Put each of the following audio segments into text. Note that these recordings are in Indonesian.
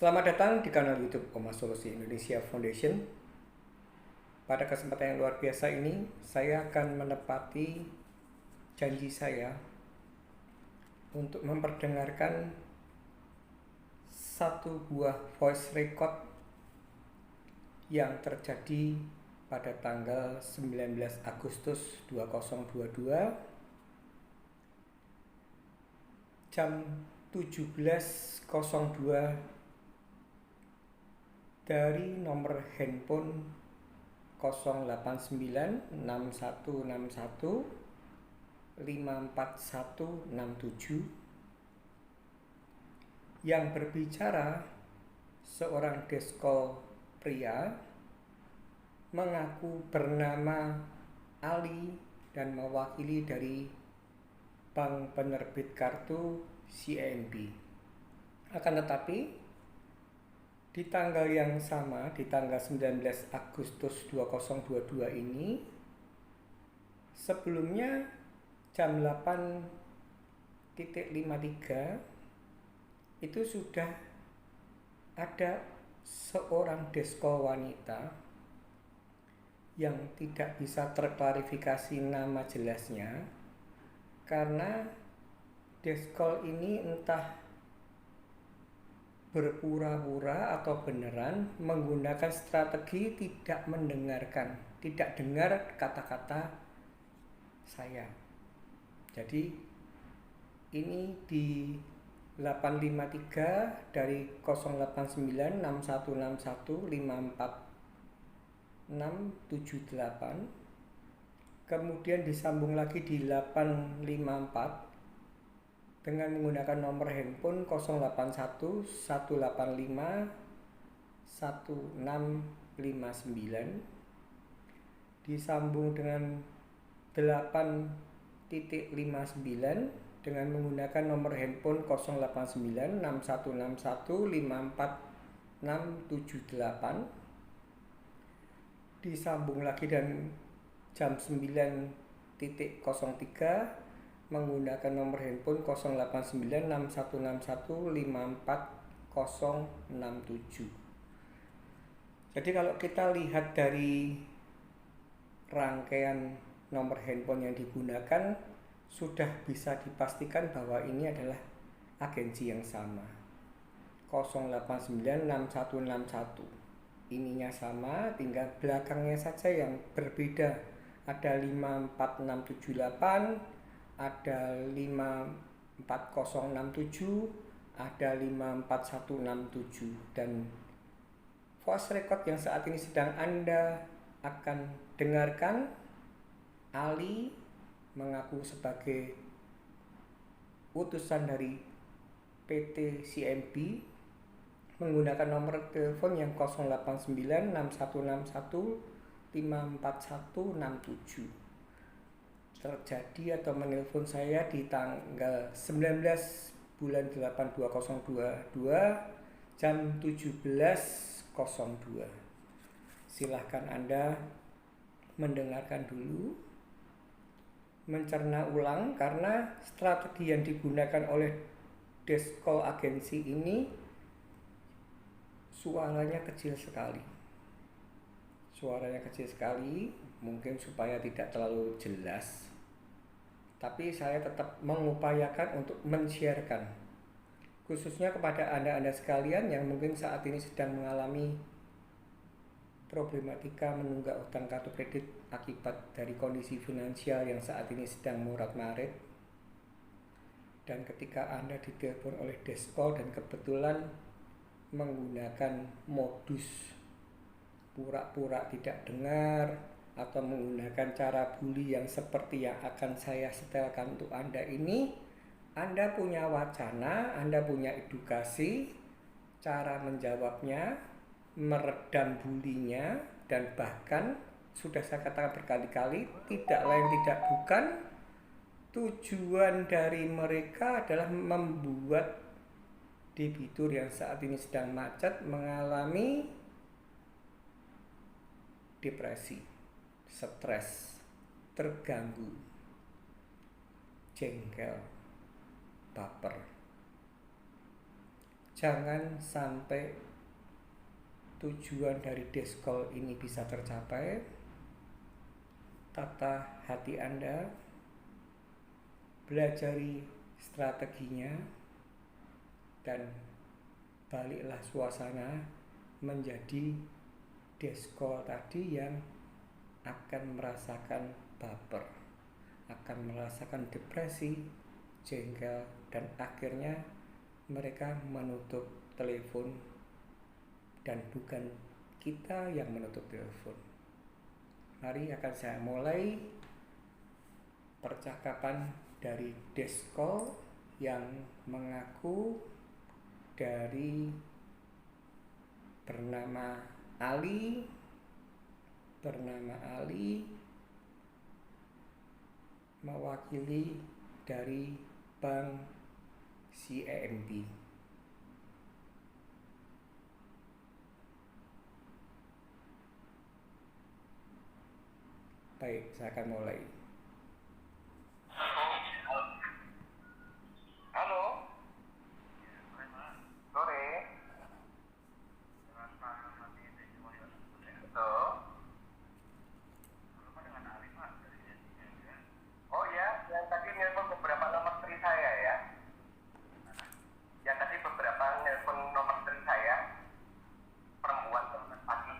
Selamat datang di kanal YouTube Koma Solusi Indonesia Foundation. Pada kesempatan yang luar biasa ini, saya akan menepati janji saya untuk memperdengarkan satu buah voice record yang terjadi pada tanggal 19 Agustus 2022 jam 17.02 dari nomor handphone 08966161 54167 yang berbicara seorang deskol pria mengaku bernama Ali dan mewakili dari Bank Penerbit Kartu CIMB. Akan tetapi di tanggal yang sama, di tanggal 19 Agustus 2022 ini, sebelumnya jam 8.53 itu sudah ada seorang deskol wanita yang tidak bisa terklarifikasi nama jelasnya karena deskol ini entah berpura-pura atau beneran menggunakan strategi tidak mendengarkan, tidak dengar kata-kata saya. Jadi ini di 853 dari 0891615468, kemudian disambung lagi di 854 dengan menggunakan nomor handphone 0811851659, disambung dengan 8.59 dengan menggunakan nomor handphone 0891654678, disambung lagi dan jam 9.03 menggunakan nomor handphone 0896616154067. Jadi kalau kita lihat dari rangkaian nomor handphone yang digunakan, sudah bisa dipastikan bahwa ini adalah agensi yang sama, 08966161. Ininya sama, tinggal belakangnya saja yang berbeda. Ada 54678, ada 54067, ada 54167. Dan voice record yang saat ini sedang Anda akan dengarkan, Ali mengaku sebagai utusan dari PT CIMB menggunakan nomor telepon yang 0896616154167. terjadi atau menelpon saya di tanggal 19 bulan 8 2022 jam 17.02. Silahkan Anda mendengarkan dulu, mencerna ulang, karena strategi yang digunakan oleh deskol agensi ini suaranya kecil sekali. Mungkin supaya tidak terlalu jelas, tapi saya tetap mengupayakan untuk men-sharekan, khususnya kepada Anda sekalian yang mungkin saat ini sedang mengalami problematika menunggak utang kartu kredit akibat dari kondisi finansial yang saat ini sedang morat-marit. Dan ketika Anda ditelepon oleh deskol dan kebetulan menggunakan modus pura-pura tidak dengar atau menggunakan cara bully yang seperti yang akan saya setelkan untuk Anda ini, Anda punya wacana, Anda punya edukasi, cara menjawabnya, meredam bulinya, dan bahkan sudah saya katakan berkali-kali, tidak lain tidak bukan, tujuan dari mereka adalah membuat debitur yang saat ini sedang macet mengalami depresi, stres, terganggu, jengkel, baper. Jangan sampai tujuan dari Deskol ini bisa tercapai. Tata hati Anda, belajari strateginya, dan baliklah suasana menjadi Deskol tadi yang akan merasakan baper, akan merasakan depresi, jengkel, dan akhirnya mereka menutup telepon dan bukan kita yang menutup telepon. Mari akan saya mulai percakapan dari Deskol yang mengaku dari bernama Ali mewakili dari Bank CIMB. Baik, saya akan mulai. Halo. Sore. Betul. Oh ya, yang tadi nelpon beberapa nomor istri saya ya. Yang tadi beberapa nelpon nomor istri saya. Perempuan pagi.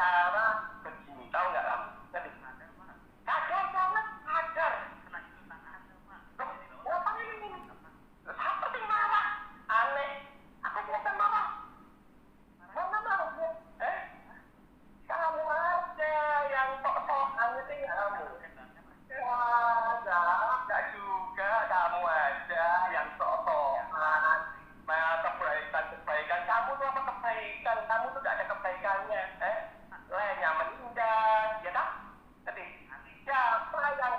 cara begini, tahu nggak kamu? Ngerti? Sadar banget, sadar. Loh, ngapain ini? Loh, siapa sih marah? Aneh. Apa kelihatan marah? Mana marahnya? Kamu aja yang sok-sokan itu kamu. Enggak juga, kamu aja yang sok-sokan. Kebaikan kamu tuh apa kebaikan? Kamu tuh gak ada kebaikannya. Lainnya meninggal, ya tak? Nanti siapa yang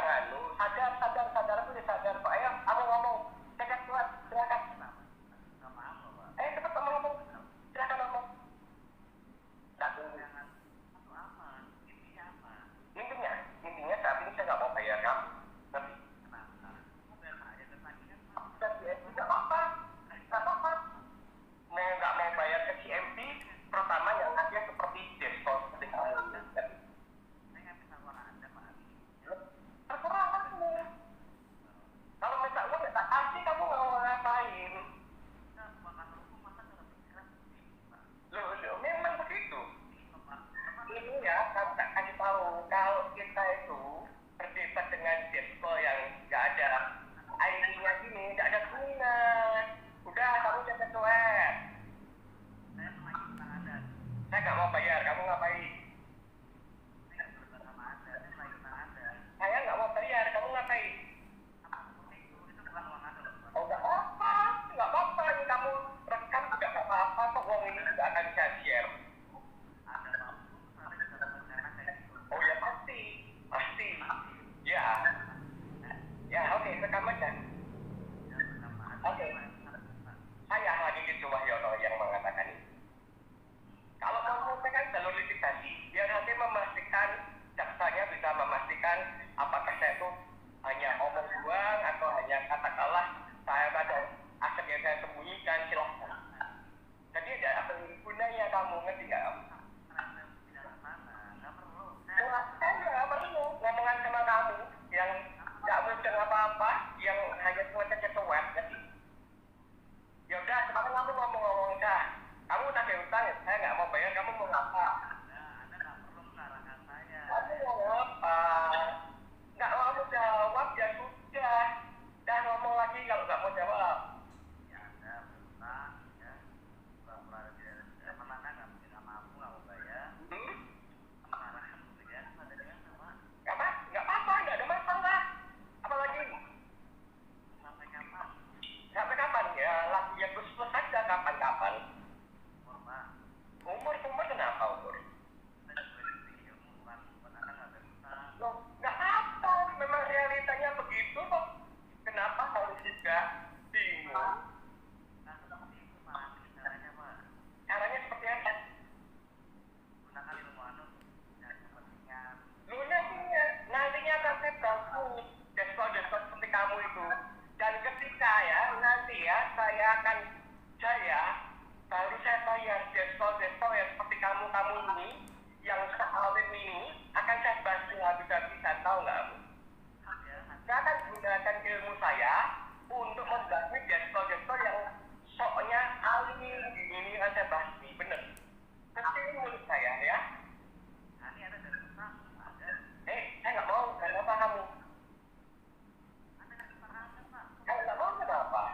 anu? Sadar aku ya sadar kok. Ayo, aku ngomong. Cekat kuat, silakan. Cepat kamu ngomong. Silakan ngomong. Tak tunggu. Intinya saat ini saya nggak mau bayar kamu. Nanti. Nggak apa-apa. Nggak mau bayar ke CMP, terutama yang ada seperti deskon seperti kamu. Terserah kamu. Kalau minta uang nggak tak kasih, kamu nggak mau ngapain? Loh, memang begitu. Ini ya, kamu tak kasih tahu kalau kita itu berdebat dengan desko yang nggak ada ID-nya gini, nggak ada guna. Udah, kamu jangan cuek. Saya nggak mau bayar, kamu ngapain? Saya nggak mau bayar, kamu ngapain? Oh, nggak apa-apa, ini kamu rekam juga nggak apa-apa, kok uang ini juga akan saya share. Oh ya pasti. Ya oke, rekam aja. Oke. Saya lagi gitu Wahyono yang mengatakan ini. Kalau mau menyelesaikan jalur litigasi, biar nanti memastikan, jaksanya bisa memastikan apakah saya itu hanya omong doang atau hanya katakanlah saya ada aset yang saya sembunyikan, silahkan. Jadi ada apa gunanya kamu, ngerti nggak kamu? Saya nggak perlu ngomongan sama kamu yang nggak mudah apa-apa, yang hanya cuma cecet-cewek, ngerti? Ya udah, sekarang kamu ngomong-ngomong dah. Kamu tagih utang, saya nggak mau bayar, kamu mau ngapa? Kamu mau ngapa? Nggak mau jawab, ya sudah. Dah ngomong lagi kalau nggak mau jawab. Apa? Nggak apa-apa, nggak ada masalah. Apalagi? Sampai kapan? Ya, lagu yang plus-plus saja kapan-kapan. Umur kenapa umur? Loh, nggak apa, memang realitanya begitu kok. Kenapa harus juga bingung? Caranya seperti apa? Nantinya akan saya bantu deskon seperti kamu itu. Dan ketika ya, nanti ya, baru saya bayar deskon yang seperti kamu ini, yang sealim ini, akan saya bantu habis-habisan, tahu nggak kamu? Saya akan gunakan ilmu saya untuk membahas deskon yang soknya alim ini akan saya bahas, bener. Nanti menurut saya ya. Saya nggak mau, kenapa kamu? Saya nggak mau, kenapa?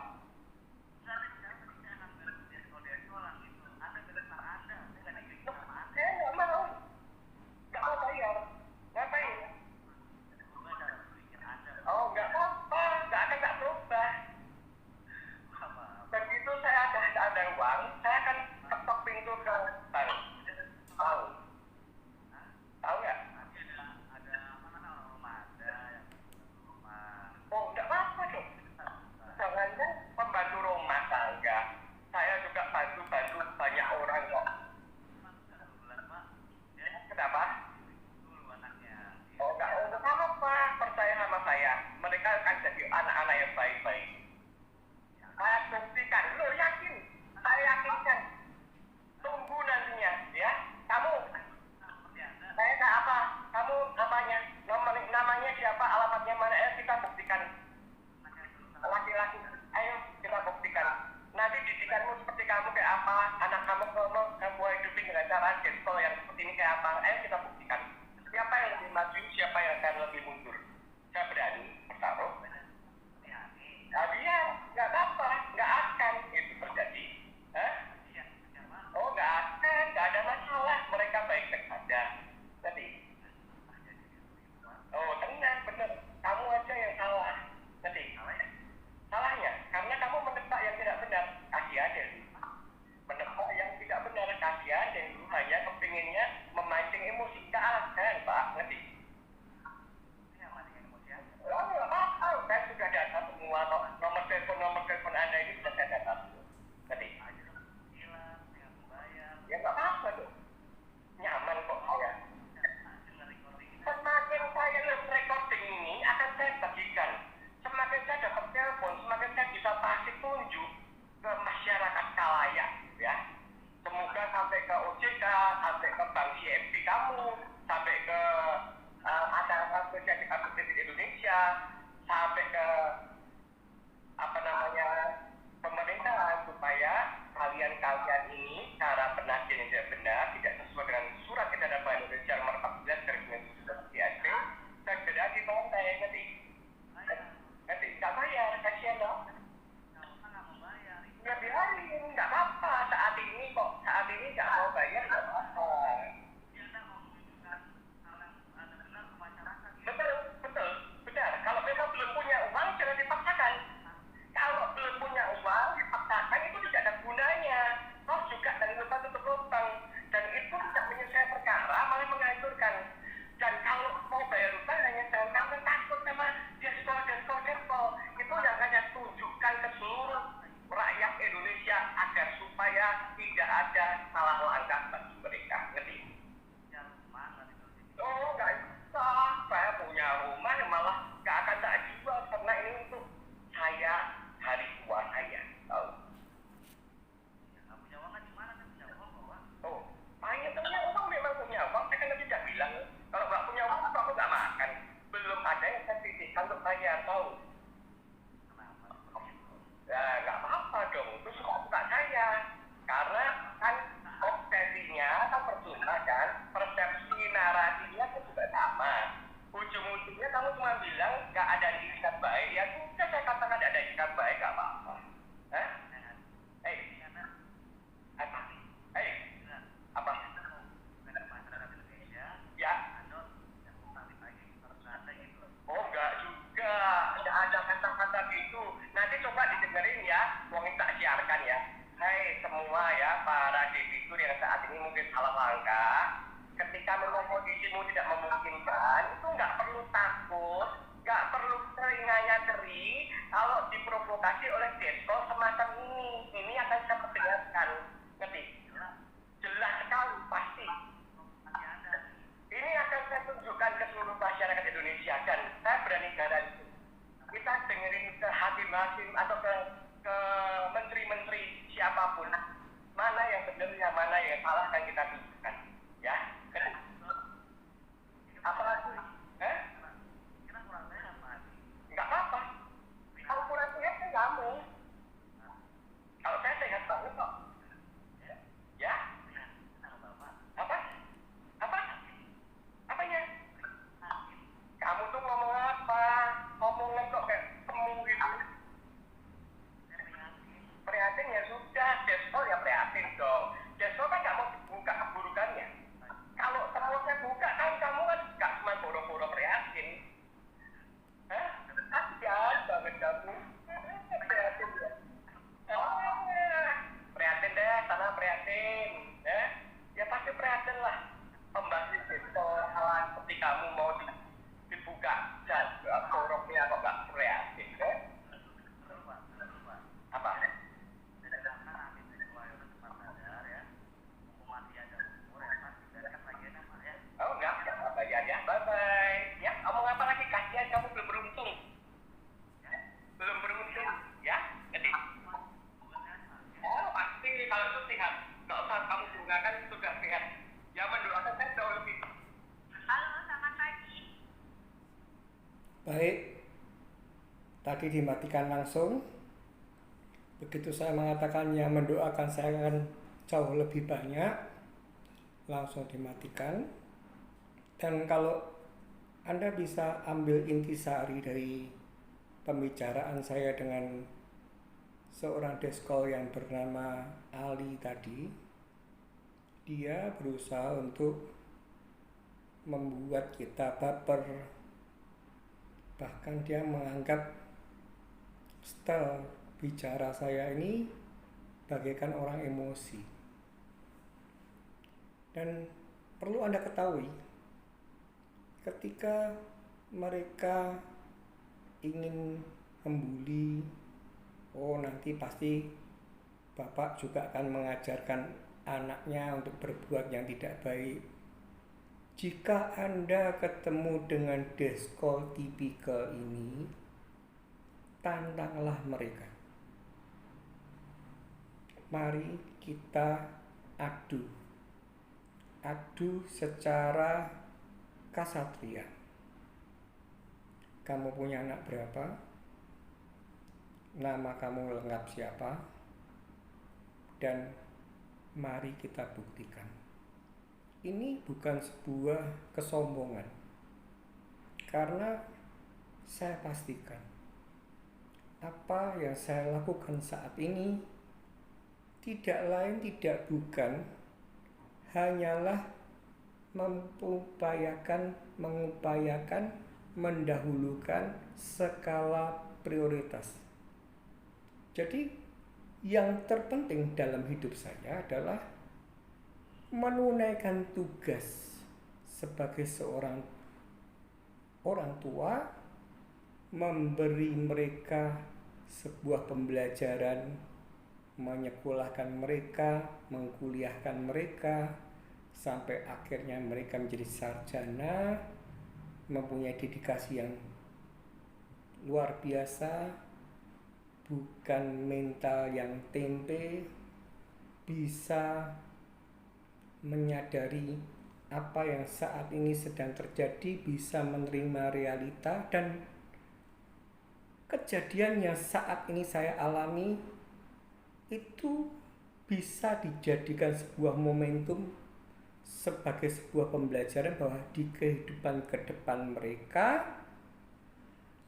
cara gestol yang seperti ini kayak apa? Ayo kita buktikan. Siapa yang lebih maju, siapa yang akan lebih mundur. Saya berani bertaruh. Nah, dia nggak apa, nggak akan itu terjadi. Hah? Oh, nggak akan, nggak ada masalah. Mereka baik-baik saja. Jadi, oh tenang, bener. Kamu aja yang salah. Jadi, salahnya karena kamu menebak yang tidak benar. Kasih aja. Menebak yang tidak benar, kasih aja. Hanya kepinginnya memancing emosi. Nggak akan, Pak. Ngerti? Oh, nggak apa-apa. Saya sudah data semua nomor telepon Anda ini sudah saya data. Ngerti? Ya nggak apa-apa dong. Nyaman kok saya. Semakin saya recording ini akan saya bagikan. Semakin saya dapat telepon, semakin saya bisa kasih tunjuk ke masyarakat kalayak, ya. Semoga sampai ke OJK, sampai ke Bank CMB kamu, sampai ke acara Asosiasi Akreditasi Indonesia, sampai ke pemerintahan supaya kalian ini cara penasihat yang tidak benar, tidak sesuai dengan surat edaran Bank Indonesia nomor 14 dari 1997 ISP, segera ditonton, ngerti? Nggak bayar, kasihan loh. Ya biarin, nggak apa-apa. Saat ini nggak mau bayar, nggak apa-apa. Betul, benar. Kalau memang belum punya uang, jangan dipaksakan. Kalau belum punya uang, dipaksakan itu tidak ada gunanya. Toh juga dari lubang tutup lubang. Dan itu tidak menyelesaikan perkara, malah menghancurkan. Dan kalau mau bayar utang hanya jangan karena takut sama despol. Itu yang hanya tunjukkan ke seluruh rakyat Indonesia agar supaya tidak ada salah langkah bagi mereka. Ngerti? Oh, nggak bisa. Saya punya rumah yang malah nggak akan saya jual karena ini untuk saya hari tua saya. Tahu? Oh, banyak punya uang, memang punya uang. Saya kan tidak bilang kalau nggak punya uang aku nggak makan. Belum ada yang saya titipkan untuk bayar, tahu? Ya nggak apa-apa dong, itu suka saya. Karena kan obsesinya kan percuma kan, persepsi narasinya kan juga sama. Ujung-ujungnya kamu cuma bilang nggak ada itikat baik, ya sudah saya katakan nggak ada itikat baik, nggak apa-apa. Hah? Apa? Apa? Ya. Oh enggak juga, nggak ada kata-kata gitu. Nanti coba didengerin ya, wong tak siarkan ya. Hai semua ya, para debitur yang saat ini mungkin salah langkah. Ketika memang kondisimu tidak memungkinkan, itu nggak perlu takut, nggak perlu teri. Kalau diprovokasi oleh despol semacam ini. Ini akan saya perdengarkan. Ngerti? Jelas sekali, pasti. Ini akan saya tunjukkan ke seluruh masyarakat Indonesia dan saya berani garansi. Kita dengerin ke hakim-hakim atau ke menteri-menteri siapapun, mana yang benar, yang mana yang salah akan kita tunjukkan. Ya, apalagi, nggak apa-apa. Kalau kurang sehat kan kamu. Kalau saya sehat banget kok. Ya, apa? Apanya? Kamu tuh ngomong apa? Ngomongnya kok kayak temu gitu. Prihatin ya sudah, despol ya prihatin dong. Despol kan nggak mau buka keburukannya. Kalau semua saya buka kan kamu kan nggak cuma boro-boro prihatin. Hah? Kasian banget kamu. Prihatin ya. Prihatin deh, sana prihatin. Ya pasti prihatin lah. Pembasis despol ala seperti kamu mau dibuka jaga boroknya kok nggak prihatin deh. Apa? Oh enggak bayar ya, bye bye. Ya, ngomong apa lagi? Kasihan kamu belum beruntung. Ya, jadi. Oh pasti kalau itu sehat. Nggak usah kamu gunakan sudah sehat. Ya mendoakan saya jauh lebih. Halo, selamat pagi. Baik, tadi dimatikan langsung. Begitu saya mengatakannya mendoakan saya akan jauh lebih banyak. langsung dimatikan. Dan kalau Anda bisa ambil intisari dari pembicaraan saya dengan seorang deskol yang bernama Ali tadi, dia berusaha untuk membuat kita baper. Bahkan dia menganggap style bicara saya ini bagaikan orang emosi. Dan perlu Anda ketahui, ketika mereka ingin membuli, oh nanti pasti Bapak juga akan mengajarkan anaknya untuk berbuat yang tidak baik. Jika Anda ketemu dengan deskol tipikal ini, tantanglah mereka. Mari kita adu secara kasatria. Kamu punya anak berapa? Nama kamu lengkap siapa? Dan mari kita buktikan. Ini bukan sebuah kesombongan, karena saya pastikan apa yang saya lakukan saat ini tidak lain tidak bukan hanyalah mengupayakan mendahulukan skala prioritas. Jadi yang terpenting dalam hidup saya adalah menunaikan tugas sebagai seorang orang tua, memberi mereka sebuah pembelajaran, menyekolahkan mereka, mengkuliahkan mereka, sampai akhirnya mereka menjadi sarjana, mempunyai dedikasi yang luar biasa, bukan mental yang tempe, bisa menyadari apa yang saat ini sedang terjadi, bisa menerima realita, dan kejadian yang saat ini saya alami itu bisa dijadikan sebuah momentum sebagai sebuah pembelajaran bahwa di kehidupan ke depan mereka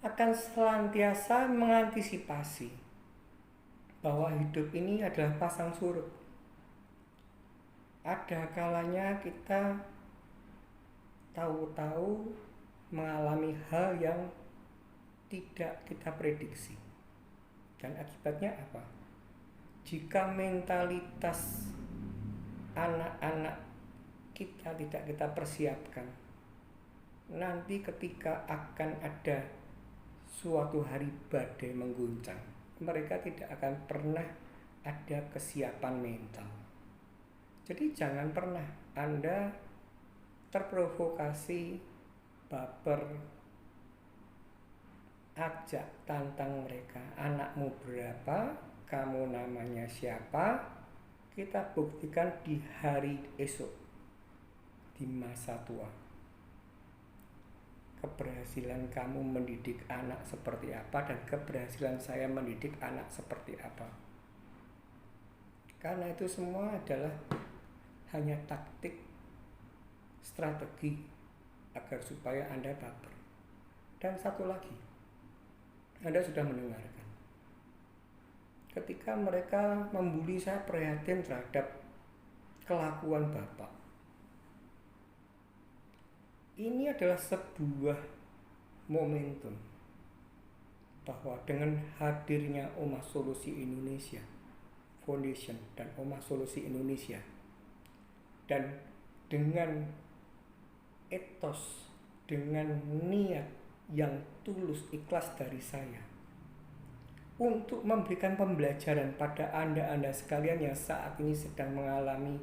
akan senantiasa mengantisipasi bahwa hidup ini adalah pasang surut. Ada kalanya kita tahu-tahu mengalami hal yang tidak kita prediksi. Dan akibatnya apa? Jika mentalitas anak-anak kita tidak kita persiapkan, nanti ketika akan ada suatu hari badai mengguncang, mereka tidak akan pernah ada kesiapan mental. Jadi jangan pernah Anda terprovokasi, baper, ajak tantang mereka. Anakmu berapa? Kamu namanya siapa? Kita buktikan di hari esok, di masa tua. Keberhasilan kamu mendidik anak seperti apa dan keberhasilan saya mendidik anak seperti apa. Karena itu semua adalah hanya taktik, strategi agar supaya Anda baper. Dan satu lagi, Anda sudah mendengarkan. Ketika mereka membuli, saya prihatin terhadap kelakuan Bapak. Ini adalah sebuah momentum bahwa dengan hadirnya Omah Solusi Indonesia Foundation dan Omah Solusi Indonesia, dan dengan etos, dengan niat yang tulus ikhlas dari saya untuk memberikan pembelajaran pada Anda sekalian yang saat ini sedang mengalami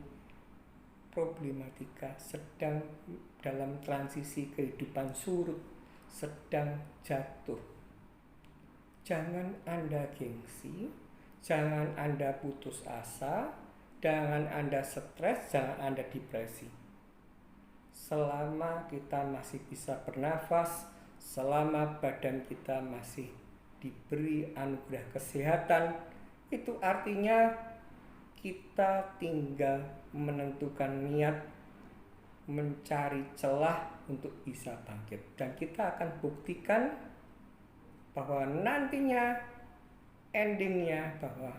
problematika, sedang dalam transisi kehidupan surut, sedang jatuh. Jangan Anda gengsi, jangan Anda putus asa, jangan Anda stres, jangan Anda depresi. Selama kita masih bisa bernafas, selama badan kita masih diberi anugerah kesehatan, itu artinya kita tinggal menentukan niat mencari celah untuk bisa bangkit. Dan kita akan buktikan bahwa nantinya endingnya bahwa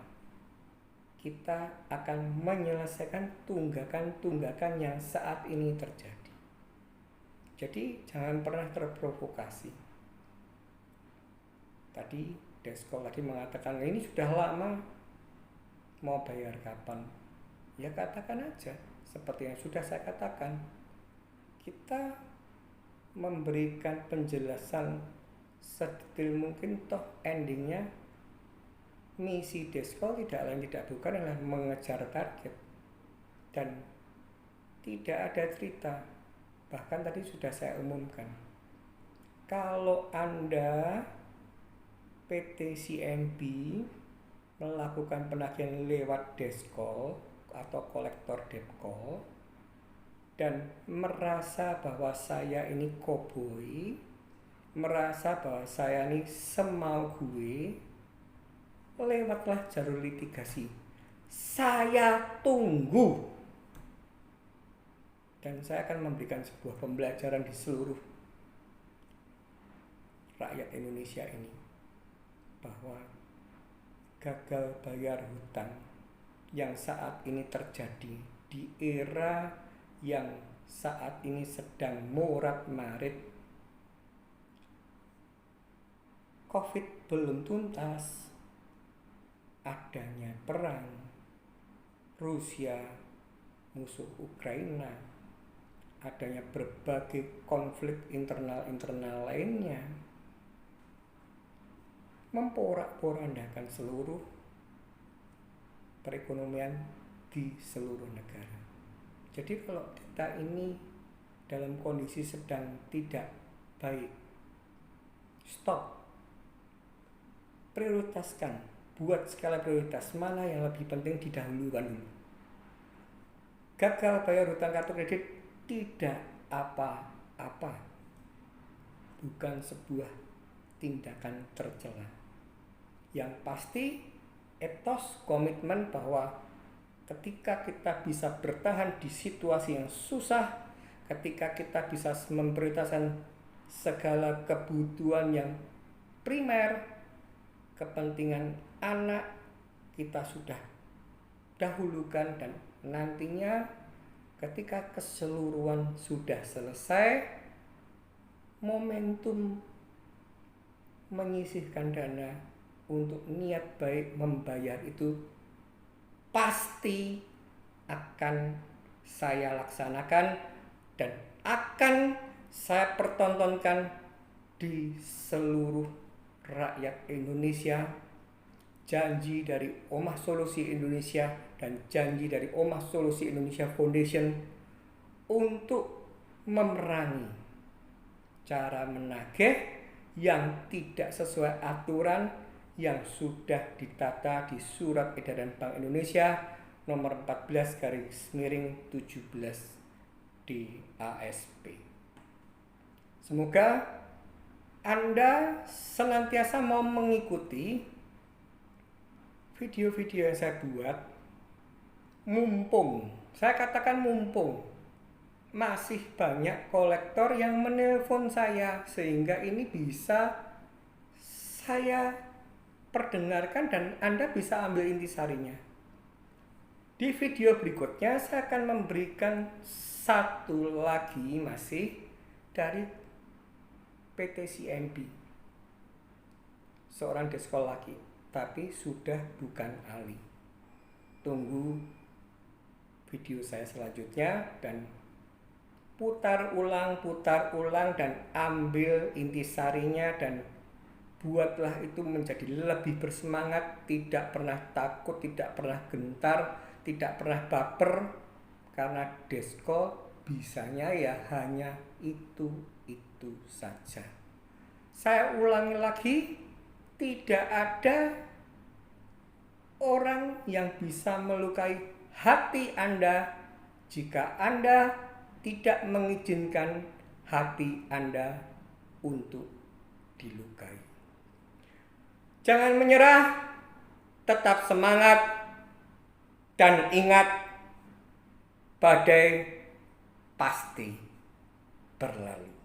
kita akan menyelesaikan tunggakan-tunggakan yang saat ini terjadi. Jadi jangan pernah terprovokasi. Tadi Desko tadi mengatakan ini sudah lama, mau bayar kapan? Ya katakan aja seperti yang sudah saya katakan. Kita memberikan penjelasan sedetail mungkin, toh endingnya misi Desko tidak lain tidak bukan adalah mengejar target dan tidak ada cerita. Bahkan tadi sudah saya umumkan, kalau Anda PT CMB melakukan penagihan lewat Desko atau kolektor Depko dan merasa bahwa saya ini koboi, merasa bahwa saya ini semau gue, lewatlah jalur litigasi. Saya tunggu. Dan saya akan memberikan sebuah pembelajaran di seluruh rakyat Indonesia ini bahwa gagal bayar hutang yang saat ini terjadi di era yang saat ini sedang morat-marit, COVID belum tuntas, adanya perang Rusia musuh Ukraina, adanya berbagai konflik internal lainnya, memporak-porandakan seluruh perekonomian di seluruh negara. Jadi kalau kita ini dalam kondisi sedang tidak baik, stop, prioritaskan, buat skala prioritas mana yang lebih penting didahulukan dulu. Gagal bayar hutang kartu kredit tidak apa-apa, bukan sebuah tindakan tercela. Yang pasti etos komitmen bahwa ketika kita bisa bertahan di situasi yang susah, ketika kita bisa memprioritaskan segala kebutuhan yang primer, kepentingan anak kita sudah dahulukan, dan nantinya ketika keseluruhan sudah selesai, momentum menyisihkan dana untuk niat baik membayar itu pasti akan saya laksanakan dan akan saya pertontonkan di seluruh rakyat Indonesia. Janji dari Omah Solusi Indonesia dan janji dari Omah Solusi Indonesia Foundation untuk memerangi cara menagih yang tidak sesuai aturan yang sudah ditata di Surat Edaran Bank Indonesia nomor 14/17 DASP. Semoga Anda senantiasa mau mengikuti video-video yang saya buat, mumpung, saya katakan mumpung, masih banyak kolektor yang menelpon saya, sehingga ini bisa saya perdengarkan dan Anda bisa ambil intisarinya. Di video berikutnya saya akan memberikan satu lagi masih dari PT CMB, seorang deskol lagi, tapi sudah bukan ahli. Tunggu video saya selanjutnya dan putar ulang dan ambil intisarinya dan buatlah itu menjadi lebih bersemangat, tidak pernah takut, tidak pernah gentar, tidak pernah baper, karena desko bisanya ya hanya itu saja. Saya ulangi lagi, tidak ada orang yang bisa melukai hati Anda jika Anda tidak mengizinkan hati Anda untuk dilukai. Jangan menyerah, tetap semangat, dan ingat, badai pasti berlalu.